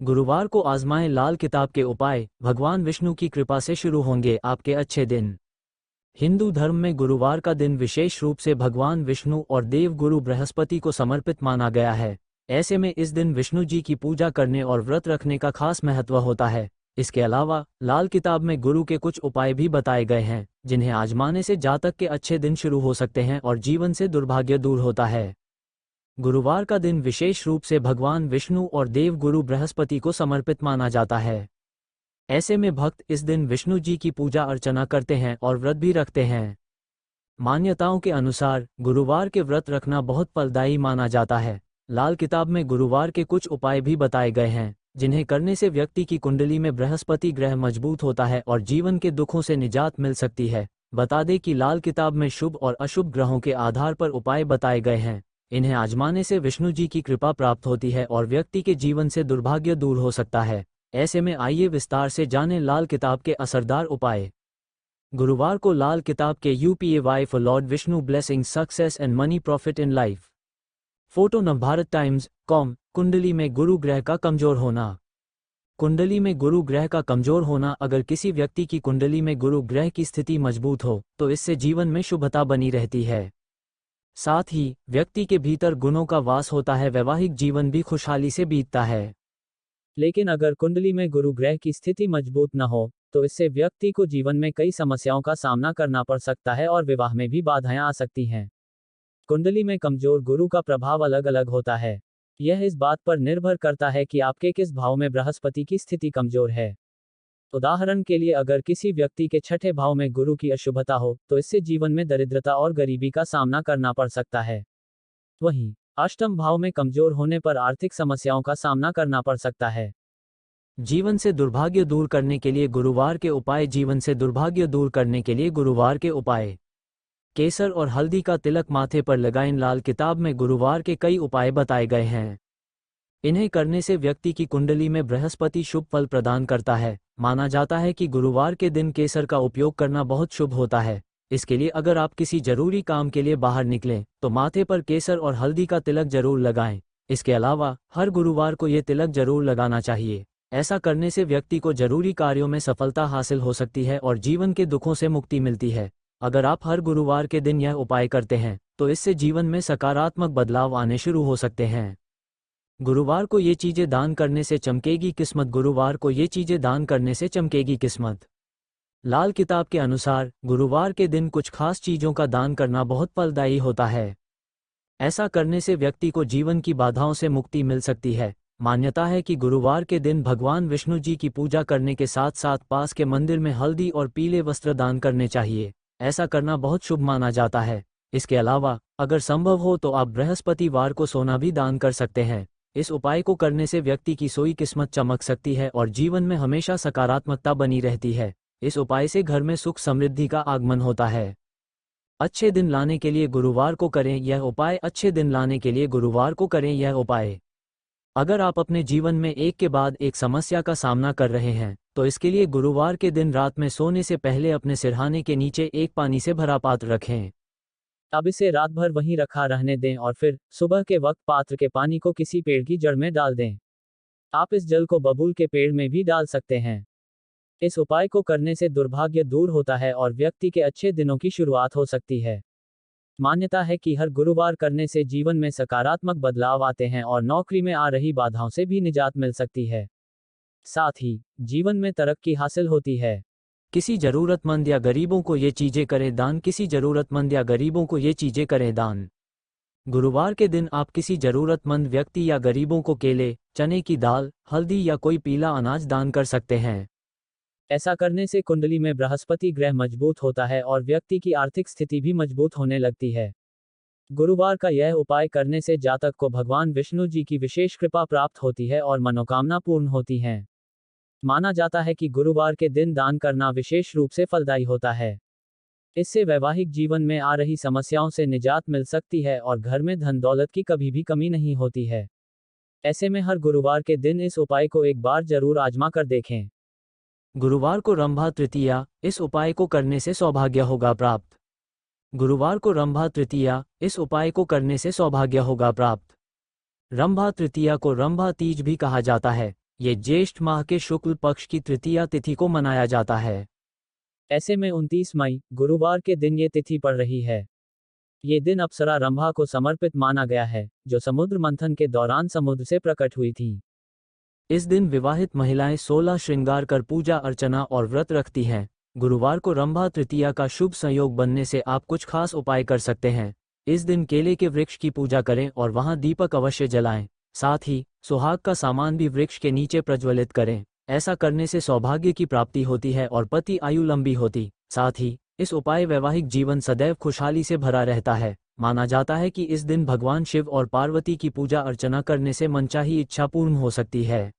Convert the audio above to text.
गुरुवार को आजमाएं लाल किताब के उपाय, भगवान विष्णु की कृपा से शुरू होंगे आपके अच्छे दिन। हिंदू धर्म में गुरुवार का दिन विशेष रूप से भगवान विष्णु और देव गुरु बृहस्पति को समर्पित माना गया है। ऐसे में इस दिन विष्णु जी की पूजा करने और व्रत रखने का खास महत्व होता है। इसके अलावा लाल किताब में गुरु के कुछ उपाय भी बताए गए हैं, जिन्हें आजमाने से जातक के अच्छे दिन शुरू हो सकते हैं और जीवन से दुर्भाग्य दूर होता है। गुरुवार का दिन विशेष रूप से भगवान विष्णु और देव गुरु बृहस्पति को समर्पित माना जाता है। ऐसे में भक्त इस दिन विष्णु जी की पूजा अर्चना करते हैं और व्रत भी रखते हैं। मान्यताओं के अनुसार गुरुवार के व्रत रखना बहुत फलदायी माना जाता है। लाल किताब में गुरुवार के कुछ उपाय भी बताए गए हैं, जिन्हें करने से व्यक्ति की कुंडली में बृहस्पति ग्रह मजबूत होता है और जीवन के दुखों से निजात मिल सकती है। बता दें कि लाल किताब में शुभ और अशुभ ग्रहों के आधार पर उपाय बताए गए हैं। इन्हें आजमाने से विष्णु जी की कृपा प्राप्त होती है और व्यक्ति के जीवन से दुर्भाग्य दूर हो सकता है। ऐसे में आइए विस्तार से जानें लाल किताब के असरदार उपाय। गुरुवार को लाल किताब के UPAY for Lord Vishnu blessing success and money profit in life. Photo Navbharat times com. कुंडली में गुरु ग्रह का कमजोर होना। कुंडली में गुरु ग्रह का कमजोर होना। अगर किसी व्यक्ति की कुंडली में गुरु ग्रह की स्थिति मजबूत हो तो इससे जीवन में शुभता बनी रहती है। साथ ही व्यक्ति के भीतर गुणों का वास होता है, वैवाहिक जीवन भी खुशहाली से बीतता है। लेकिन अगर कुंडली में गुरु ग्रह की स्थिति मजबूत न हो तो इससे व्यक्ति को जीवन में कई समस्याओं का सामना करना पड़ सकता है और विवाह में भी बाधाएं आ सकती हैं। कुंडली में कमजोर गुरु का प्रभाव अलग अलग होता है। यह इस बात पर निर्भर करता है कि आपके किस भाव में बृहस्पति की स्थिति कमजोर है। उदाहरण के लिए, अगर किसी व्यक्ति के छठे भाव में गुरु की अशुभता हो तो इससे जीवन में दरिद्रता और गरीबी का सामना करना पड़ सकता है। वहीं अष्टम भाव में कमजोर होने पर आर्थिक समस्याओं का सामना करना पड़ सकता है। जीवन से दुर्भाग्य दूर करने के लिए गुरुवार के उपाय। जीवन से दुर्भाग्य दूर करने के लिए गुरुवार के उपाय। केसर और हल्दी का तिलक माथे पर लगाएं। लाल किताब में गुरुवार के कई उपाय बताए गए हैं। इन्हें करने से व्यक्ति की कुंडली में बृहस्पति शुभ फल प्रदान करता है। माना जाता है कि गुरुवार के दिन केसर का उपयोग करना बहुत शुभ होता है। इसके लिए अगर आप किसी जरूरी काम के लिए बाहर निकलें तो माथे पर केसर और हल्दी का तिलक जरूर लगाएं। इसके अलावा हर गुरुवार को ये तिलक जरूर लगाना चाहिए। ऐसा करने से व्यक्ति को जरूरी कार्यों में सफलता हासिल हो सकती है और जीवन के दुखों से मुक्ति मिलती है। अगर आप हर गुरुवार के दिन यह उपाय करते हैं तो इससे जीवन में सकारात्मक बदलाव आने शुरू हो सकते हैं। गुरुवार को ये चीजें दान करने से चमकेगी किस्मत। गुरुवार को ये चीजें दान करने से चमकेगी किस्मत। लाल किताब के अनुसार गुरुवार के दिन कुछ खास चीजों का दान करना बहुत फलदायी होता है। ऐसा करने से व्यक्ति को जीवन की बाधाओं से मुक्ति मिल सकती है। मान्यता है कि गुरुवार के दिन भगवान विष्णु जी की पूजा करने के साथ साथ पास के मंदिर में हल्दी और पीले वस्त्र दान करने चाहिए। ऐसा करना बहुत शुभ माना जाता है। इसके अलावा अगर संभव हो तो आप बृहस्पतिवार को सोना भी दान कर सकते हैं। इस उपाय को करने से व्यक्ति की सोई किस्मत चमक सकती है और जीवन में हमेशा सकारात्मकता बनी रहती है। इस उपाय से घर में सुख समृद्धि का आगमन होता है। अच्छे दिन लाने के लिए गुरुवार को करें यह उपाय। अच्छे दिन लाने के लिए गुरुवार को करें यह उपाय। अगर आप अपने जीवन में एक के बाद एक समस्या का सामना कर रहे हैं तो इसके लिए गुरुवार के दिन रात में सोने से पहले अपने सिरहाने के नीचे एक पानी से भरा पात्र रखें। अब इसे रात भर वहीं रखा रहने दें और फिर सुबह के वक्त पात्र के पानी को किसी पेड़ की जड़ में डाल दें। आप इस जल को बबूल के पेड़ में भी डाल सकते हैं। इस उपाय को करने से दुर्भाग्य दूर होता है और व्यक्ति के अच्छे दिनों की शुरुआत हो सकती है। मान्यता है कि हर गुरुवार करने से जीवन में सकारात्मक बदलाव आते हैं और नौकरी में आ रही बाधाओं से भी निजात मिल सकती है। साथ ही जीवन में तरक्की हासिल होती है। किसी जरूरतमंद या गरीबों को ये चीजें करें दान। किसी जरूरतमंद या गरीबों को ये चीजें करें दान। गुरुवार के दिन आप किसी जरूरतमंद व्यक्ति या गरीबों को केले, चने की दाल, हल्दी या कोई पीला अनाज दान कर सकते हैं। ऐसा करने से कुंडली में बृहस्पति ग्रह मजबूत होता है और व्यक्ति की आर्थिक स्थिति भी मजबूत होने लगती है। गुरुवार का यह उपाय करने से जातक को भगवान विष्णु जी की विशेष कृपा प्राप्त होती है और मनोकामना पूर्ण होती हैं। माना जाता है कि गुरुवार के दिन दान करना विशेष रूप से फलदायी होता है। इससे वैवाहिक जीवन में आ रही समस्याओं से निजात मिल सकती है और घर में धन दौलत की कभी भी कमी नहीं होती है। ऐसे में हर गुरुवार के दिन इस उपाय को एक बार जरूर आजमा कर देखें। गुरुवार को रंभा तृतीया। इस उपाय को करने से सौभाग्य होगा प्राप्त। गुरुवार को रंभा तृतीया। इस उपाय को करने से सौभाग्य होगा प्राप्त। रंभा तृतीया को रंभा तीज भी कहा जाता है। ये ज्येष्ठ माह के शुक्ल पक्ष की तृतीया तिथि को मनाया जाता है। ऐसे में 29 मई गुरुवार के दिन ये तिथि पड़ रही है। ये दिन अप्सरा रंभा को समर्पित माना गया है, जो समुद्र मंथन के दौरान समुद्र से प्रकट हुई थी। इस दिन विवाहित महिलाएं 16 श्रृंगार कर पूजा अर्चना और व्रत रखती हैं। गुरुवार को रंभा तृतीया का शुभ संयोग बनने से आप कुछ खास उपाय कर सकते हैं। इस दिन केले के वृक्ष की पूजा करें और वहां दीपक अवश्य जलाएं। साथ ही सुहाग का सामान भी वृक्ष के नीचे प्रज्वलित करें। ऐसा करने से सौभाग्य की प्राप्ति होती है और पति आयु लंबी होती। साथ ही इस उपाय वैवाहिक जीवन सदैव खुशहाली से भरा रहता है। माना जाता है कि इस दिन भगवान शिव और पार्वती की पूजा अर्चना करने से मनचाही इच्छा पूर्ण हो सकती है।